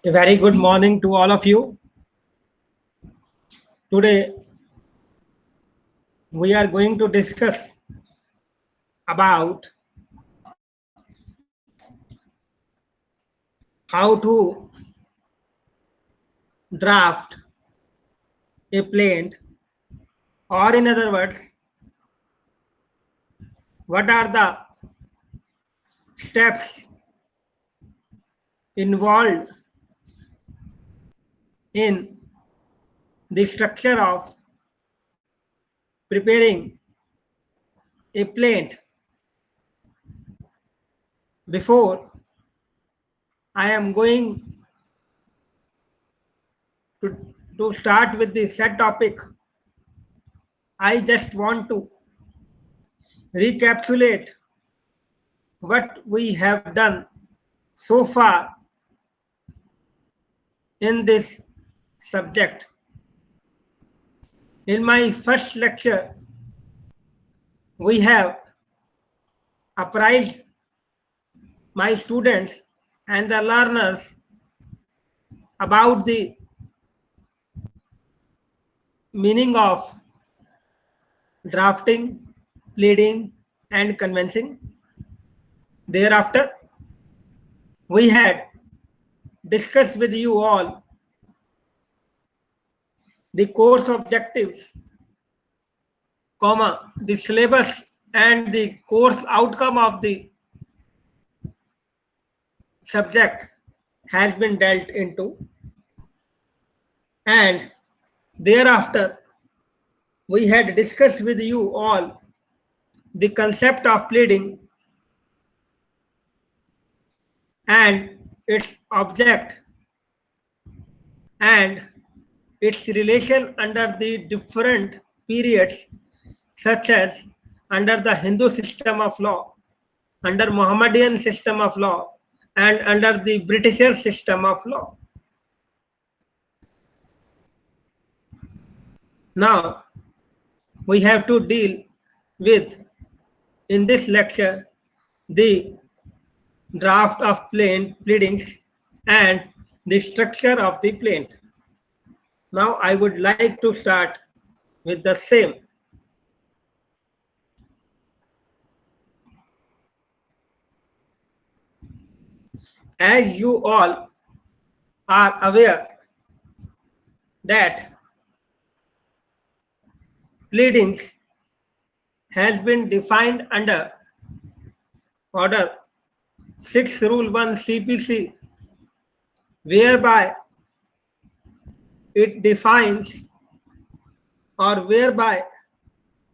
A very good morning to all of you. Today, we are going to discuss about how to draft a plaint, or in other words, what are the steps involved in the structure of preparing a plaint. Before I am going to start with the set topic, I just want to recapitulate what we have done so far in this subject. In my first lecture, we have apprised my students and the learners about the meaning of drafting, pleading, and convincing. Thereafter, we had discussed with you all the course objectives, the syllabus and the course outcome of the subject has been dealt into, and thereafter we had discussed with you all the concept of pleading and its object and its relation under the different periods, such as under the Hindu system of law, under Mohammedan system of law, and under the Britisher system of law. Now, we have to deal with, in this lecture, the draft of pleadings and the structure of the plaint. Now, I would like to start with the same. As you all are aware that pleadings has been defined under Order 6 Rule 1 CPC, whereby it defines or whereby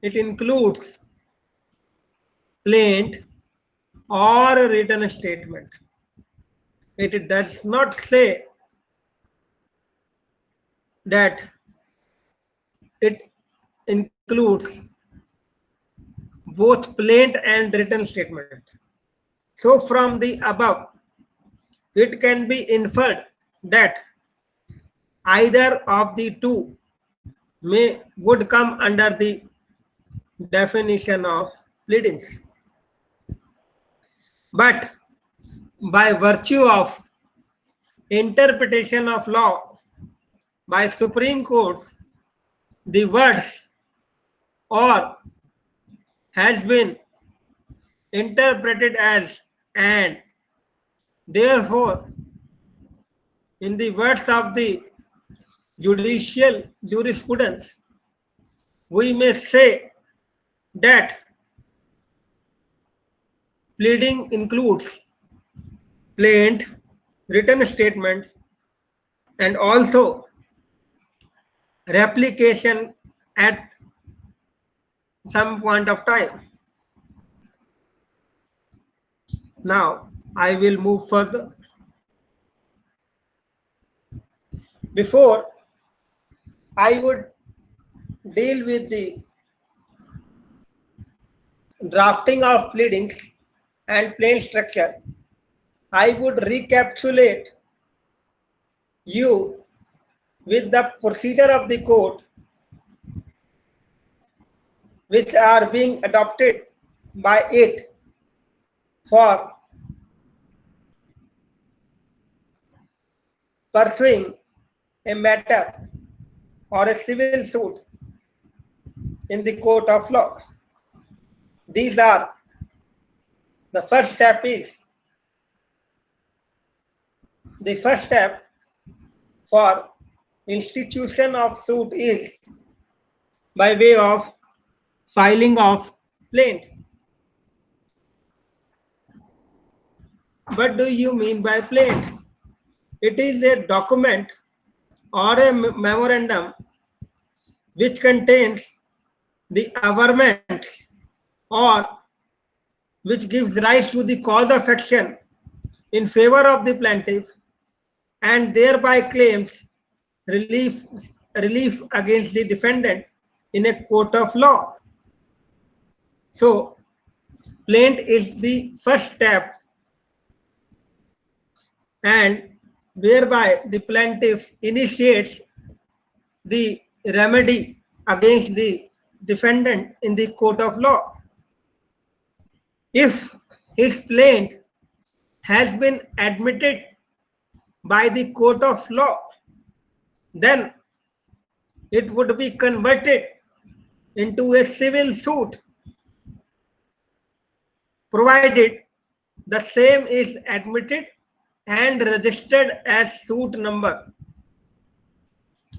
it includes plaint or a written statement. It does not say that it includes both plaint and written statement. So from the above, it can be inferred that either of the two would come under the definition of pleadings. But by virtue of interpretation of law by Supreme Courts, the words or has been interpreted as and. Therefore, in the words of the judicial jurisprudence, we may say that pleading includes plaint, written statements, and also replication at some point of time. Now, I will move further. Before I would deal with the drafting of pleadings and plaint structure, I would recapitulate you with the procedure of the court which are being adopted by it for pursuing a matter or a civil suit in the court of law. These are the first step for institution of suit is by way of filing of plaint. What do you mean by plaint? It is a document or a memorandum which contains the averments or which gives rise to the cause of action in favor of the plaintiff and thereby claims relief against the defendant in a court of law. So, plaint is the first step, and whereby the plaintiff initiates the remedy against the defendant in the court of law. If his plaint has been admitted by the court of law, then it would be converted into a civil suit, provided the same is admitted and registered as suit number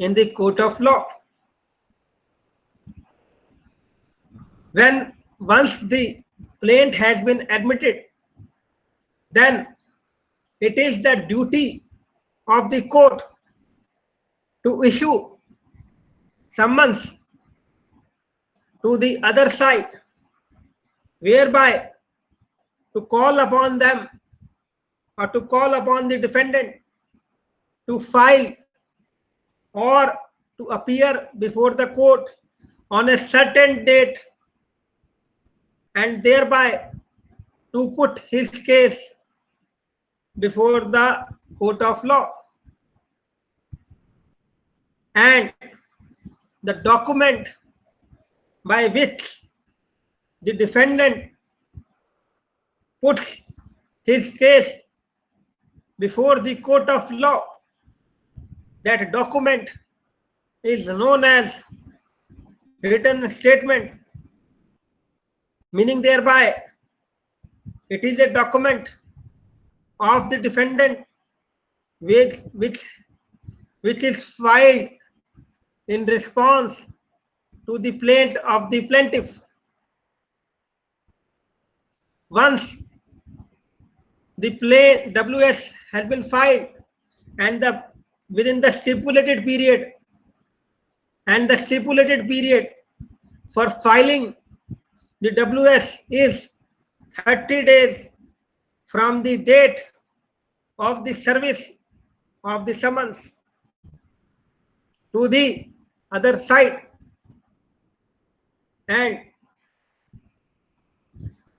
in the court of law. Once the plaint has been admitted, then it is the duty of the court to issue summons to the other side, whereby to call upon them or to call upon the defendant to file or to appear before the court on a certain date, and thereby to put his case before the court of law. And the document by which the defendant puts his case before the court of law, that document is known as written statement, meaning thereby it is a document of the defendant which is filed in response to the plaint of the plaintiff. Once the WS has been filed and within the stipulated period, and the stipulated period for filing the WS is 30 days from the date of the service of the summons to the other side. And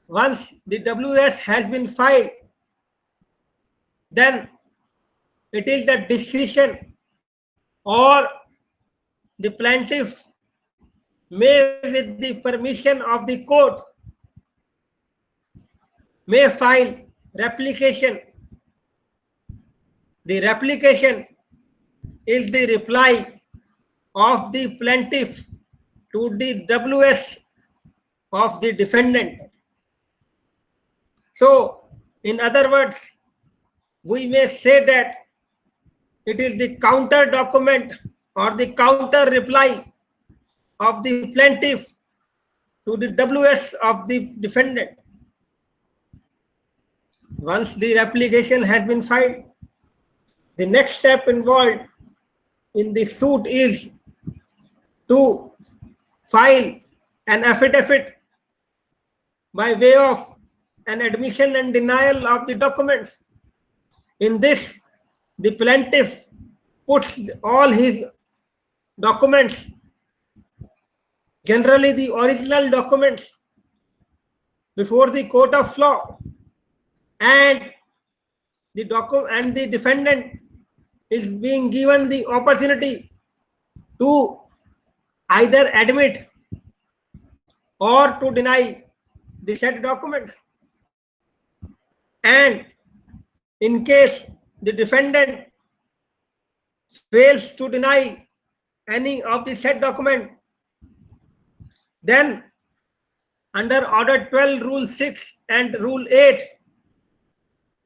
once the WS has been filed, then it is the discretion or the plaintiff may, with the permission of the court, may file replication. The replication is the reply of the plaintiff to the WS of the defendant. So, in other words, we may say that it is the counter document or the counter reply of the plaintiff to the WS of the defendant. Once the replication has been filed, the next step involved in the suit is to file an affidavit by way of an admission and denial of the documents. In this, the plaintiff puts all his documents, generally the original documents, before the court of law, and the defendant is being given the opportunity to either admit or to deny the said documents. And in case the defendant fails to deny any of the said document, then under Order 12, Rule 6 and Rule 8,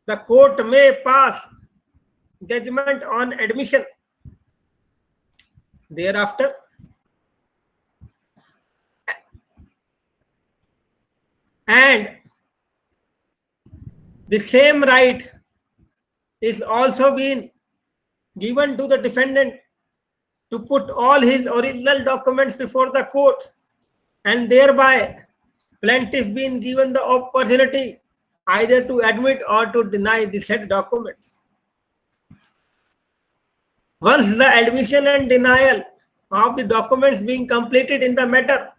the court may pass judgment on admission. Thereafter, and the same right is also been given to the defendant to put all his original documents before the court, and thereby plaintiff being given the opportunity either to admit or to deny the said documents. Once the admission and denial of the documents being completed in the matter,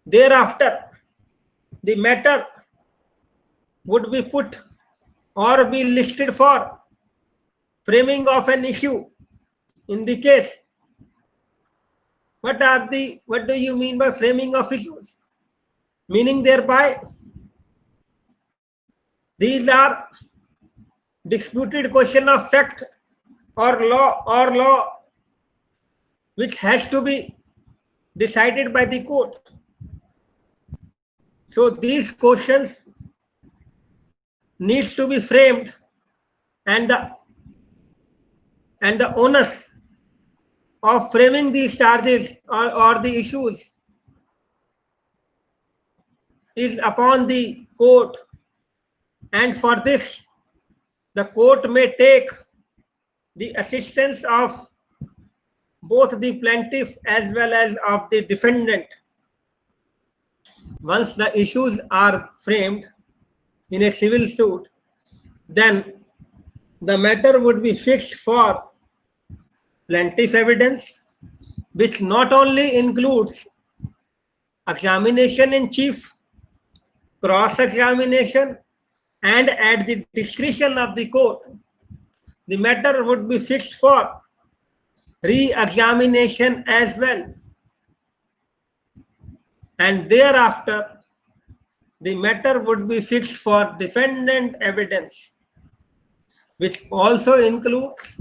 thereafter the matter would be put or be listed for framing of an issue in the case. What do you mean by framing of issues? Meaning thereby, these are disputed question of fact or law which has to be decided by the court. So these questions needs to be framed, and the onus of framing these charges or the issues is upon the court, and for this the court may take the assistance of both the plaintiff as well as of the defendant. Once the issues are framed in a civil suit, then the matter would be fixed for plaintiff evidence, which not only includes examination in chief, cross-examination, and at the discretion of the court, the matter would be fixed for re-examination as well. And thereafter, the matter would be fixed for defendant evidence, which also includes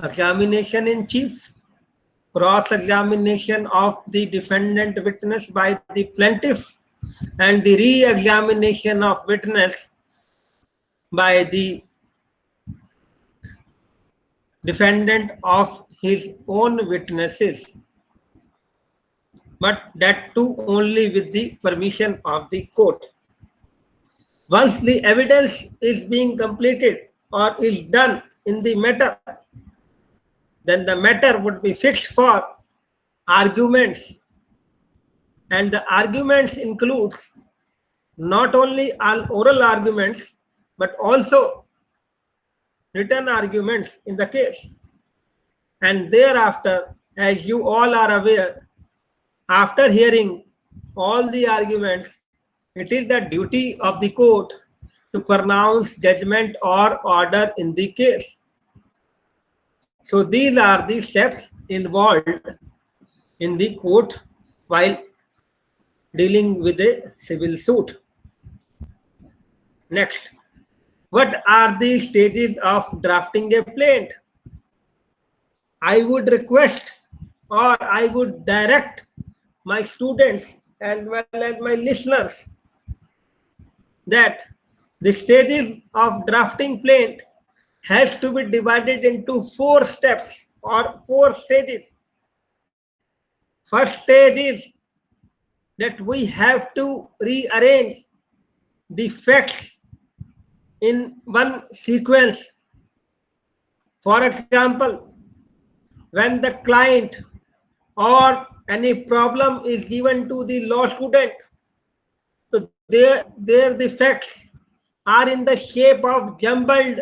examination in chief, cross-examination of the defendant witness by the plaintiff, and the re-examination of witness by the defendant of his own witnesses, but that too only with the permission of the court. Once the evidence is being completed or is done in the matter, then the matter would be fixed for arguments, and the arguments includes not only all oral arguments but also written arguments in the case. And thereafter, as you all are aware, after hearing all the arguments, it is the duty of the court to pronounce judgment or order in the case. So these are the steps involved in the court while dealing with a civil suit. Next, what are the stages of drafting a plaint? I would request or I would direct my students as well as my listeners that the stages of drafting plaint has to be divided into 4 steps or 4 stages. First stage is that we have to rearrange the facts in one sequence. For example, when the client or any problem is given to the law student, so there the facts are in the shape of jumbled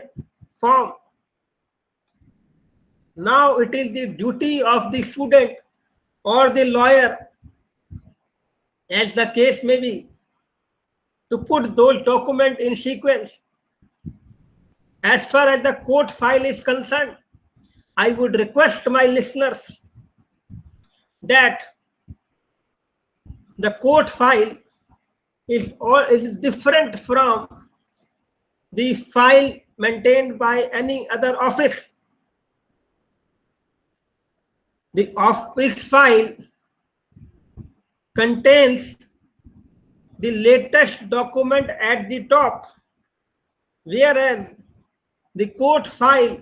form. Now it is the duty of the student or the lawyer, as the case may be, to put those documents in sequence. As far as the court file is concerned, I would request my listeners that the court file is different from the file maintained by any other office. The office file contains the latest document at the top, whereas the court file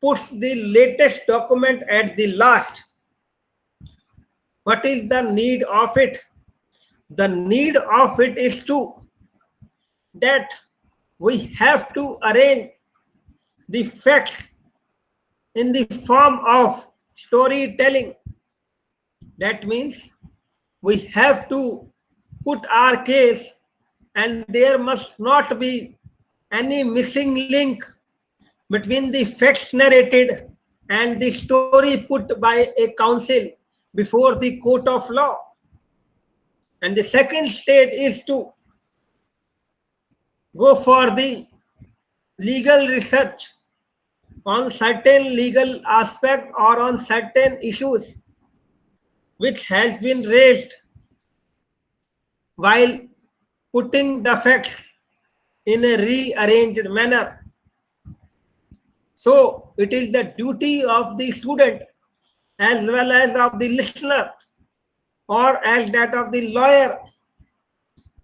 puts the latest document at the last. What is the need of it? The need of it is that we have to arrange the facts in the form of storytelling. That means we have to put our case, and there must not be any missing link between the facts narrated and the story put by a counsel before the court of law. And the second stage is to go for the legal research on certain legal aspect or on certain issues which has been raised while putting the facts in a rearranged manner. So it is the duty of the student as well as of the listener or as that of the lawyer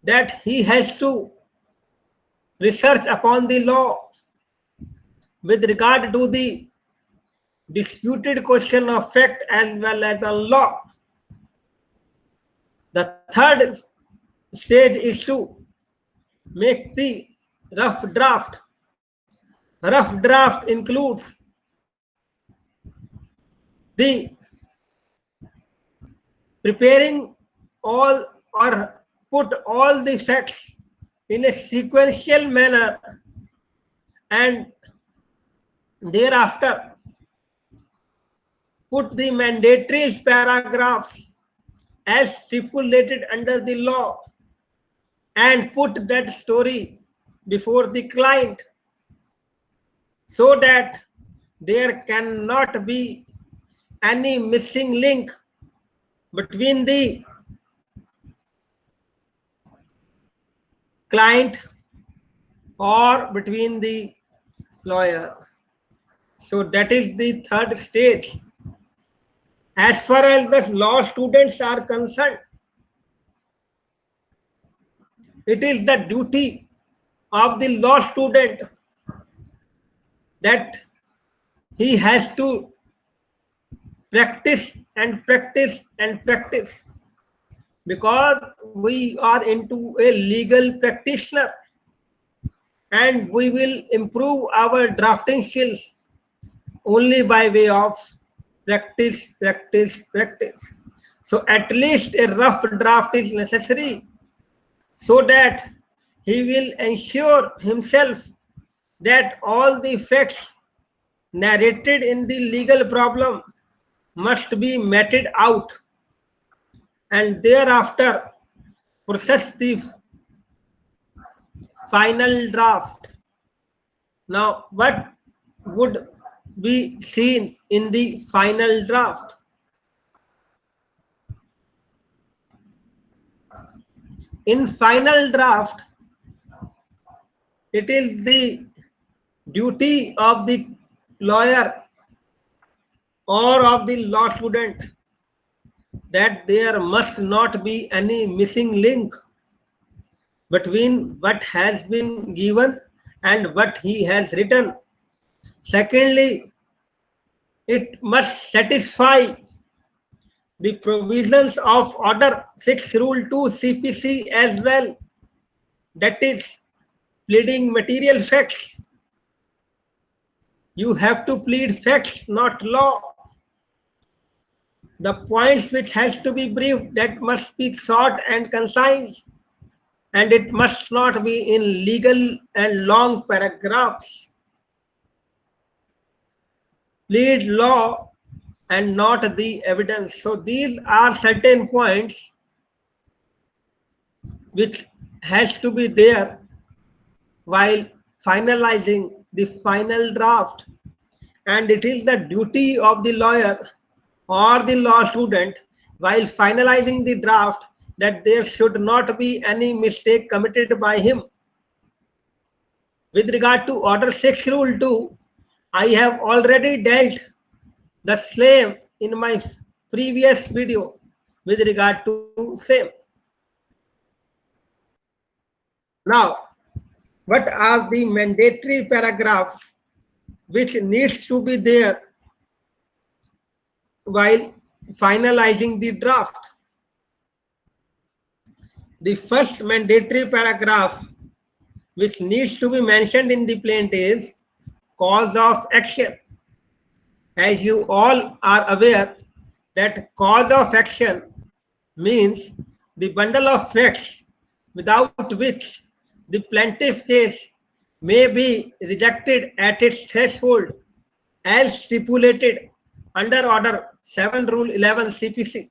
that he has to research upon the law with regard to the disputed question of fact as well as the law. The third stage is to make the rough draft. The rough draft includes the preparing all or put all the facts in a sequential manner, and thereafter put the mandatory paragraphs as stipulated under the law and put that story before the client so that there cannot be any missing link between the client or between the lawyer. So that is the third stage. As far as the law students are concerned, it is the duty of the law student that he has to practice and practice and practice, because we are into a legal practitioner and we will improve our drafting skills only by way of practice, practice, practice. So at least a rough draft is necessary so that he will ensure himself that all the facts narrated in the legal problem must be meted out, and thereafter process the final draft. Now, what would be seen in the final draft? In final draft, it is the duty of the lawyer or of the law student that there must not be any missing link between what has been given and what he has written. Secondly, it must satisfy the provisions of Order 6 Rule 2 CPC as well, that is pleading material facts. You have to plead facts, not law. The points which has to be briefed, that must be short and concise, and it must not be in legal and long paragraphs. Plead law and not the evidence. So these are certain points which has to be there while finalizing the final draft, and it is the duty of the lawyer or the law student while finalizing the draft that there should not be any mistake committed by him. With regard to Order 6 Rule 2, I have already dealt the same in my previous video with regard to same. Now, what are the mandatory paragraphs which needs to be there while finalizing the draft? The first mandatory paragraph which needs to be mentioned in the plaint is cause of action. As you all are aware that cause of action means the bundle of facts without which the plaintiff case may be rejected at its threshold as stipulated under Order 7 Rule 11 CPC.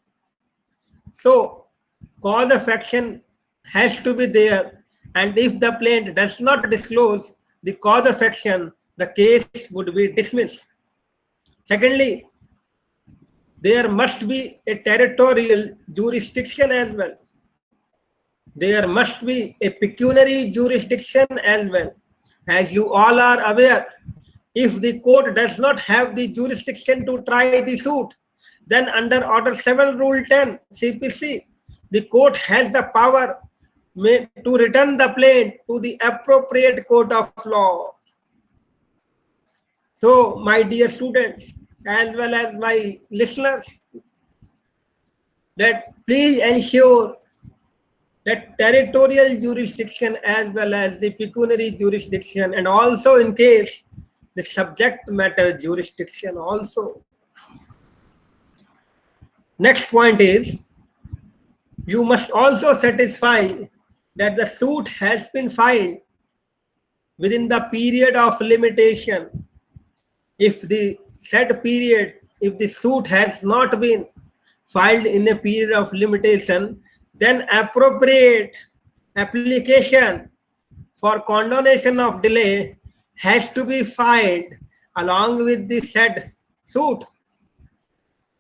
So, cause of action has to be there, and if the plaintiff does not disclose the cause of action, the case would be dismissed. Secondly, there must be a territorial jurisdiction as well. There must be a pecuniary jurisdiction as well. As you all are aware, if the court does not have the jurisdiction to try the suit, then under Order 7 Rule 10 CPC, the court has the power to return the plaint to the appropriate court of law. So, my dear students, as well as my listeners, that please ensure that territorial jurisdiction as well as the pecuniary jurisdiction, and also in case the subject matter jurisdiction also. Next point is, you must also satisfy that the suit has been filed within the period of limitation. If the said period, if the suit has not been filed in a period of limitation, then appropriate application for condonation of delay has to be filed along with the said suit.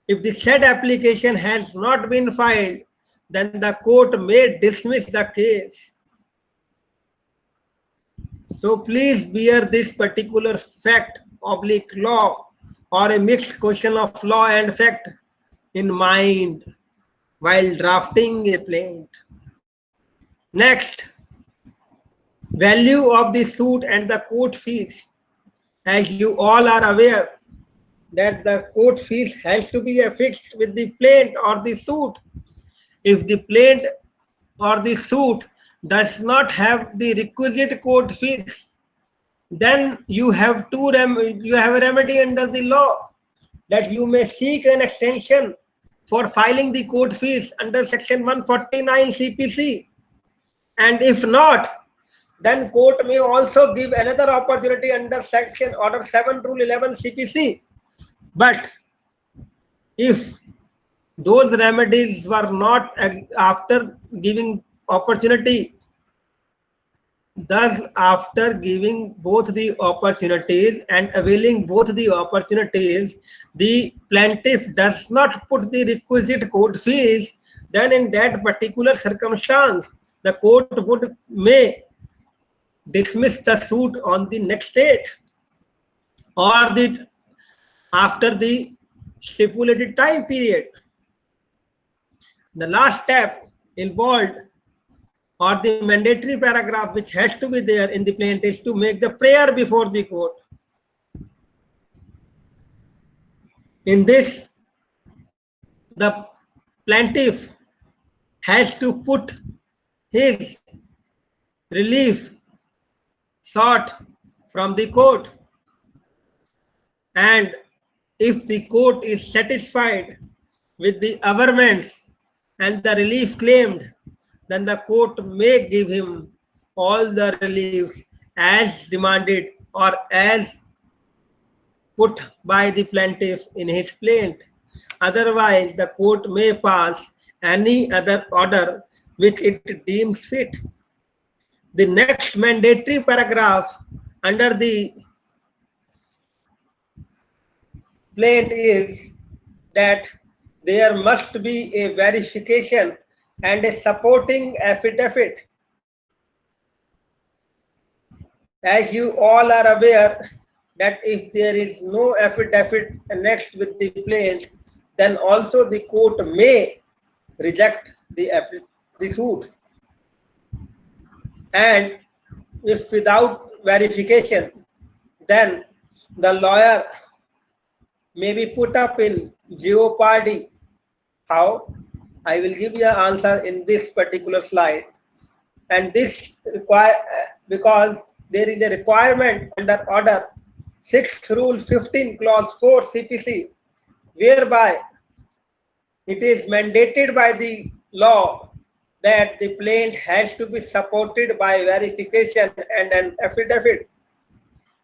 If the said application has not been filed, then the court may dismiss the case. So please bear this particular fact, oblique law, or a mixed question of law and fact in mind while drafting a plaint. Next, value of the suit and the court fees. As you all are aware that the court fees has to be affixed with the plaint or the suit. If the plaint or the suit does not have the requisite court fees, then you have a remedy under the law that you may seek an extension for filing the court fees under Section 149 CPC. And if not, then court may also give another opportunity under Section Order 7 Rule 11 CPC. But if those remedies were not after giving opportunity, thus after giving both the opportunities and availing both the opportunities, the plaintiff does not put the requisite court fees, then in that particular circumstance, the court may dismiss the suit on the next date or after the stipulated time period. The last step involved, or the mandatory paragraph which has to be there in the plaint, is to make the prayer before the court. In this, the plaintiff has to put his relief sought from the court, and if the court is satisfied with the averments and the relief claimed, then the court may give him all the reliefs as demanded or as put by the plaintiff in his plaint. Otherwise, the court may pass any other order which it deems fit. The next mandatory paragraph under the plaint is that there must be a verification and a supporting affidavit. As you all are aware that if there is no affidavit annexed with the plaint, then also the court may reject the suit. And if without verification, then the lawyer may be put up in jeopardy. How? I will give you an answer in this particular slide. And this because there is a requirement under order 6th rule 15 clause 4 CPC, whereby it is mandated by the law that the plaint has to be supported by verification and an affidavit.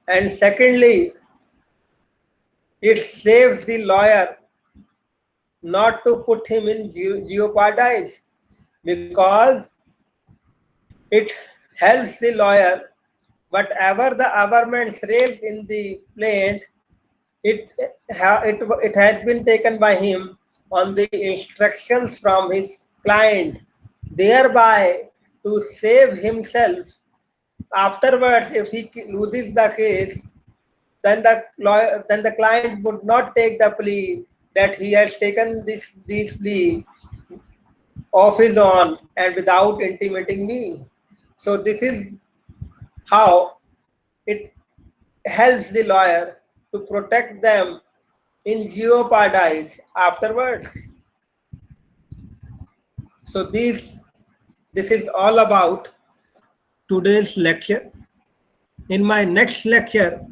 And secondly, it saves the lawyer not to put him in jeopardize, because it helps the lawyer, whatever the averments raised in the plaint, it has been taken by him on the instructions from his client, thereby to save himself. Afterwards, if he loses the case, then the client would not take the plea that he has taken these plea of his own and without intimating me. So this is how it helps the lawyer to protect them in jeopardize afterwards. So this is all about today's lecture. In my next lecture,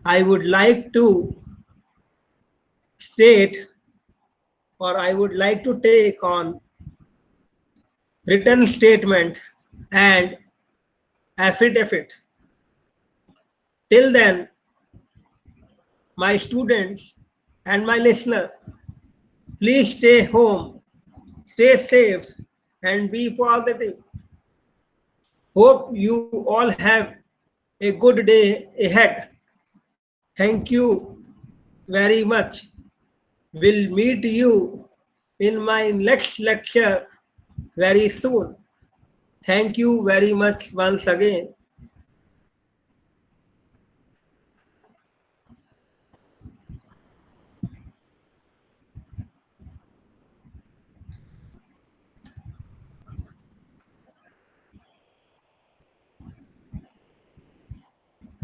I would like to state, or I would like to take on written statement and affidavit. Till then, my students and my listener, please stay home, stay safe, and be positive. Hope you all have a good day ahead. Thank you very much. Will meet you in my next lecture very soon. Thank you very much once again.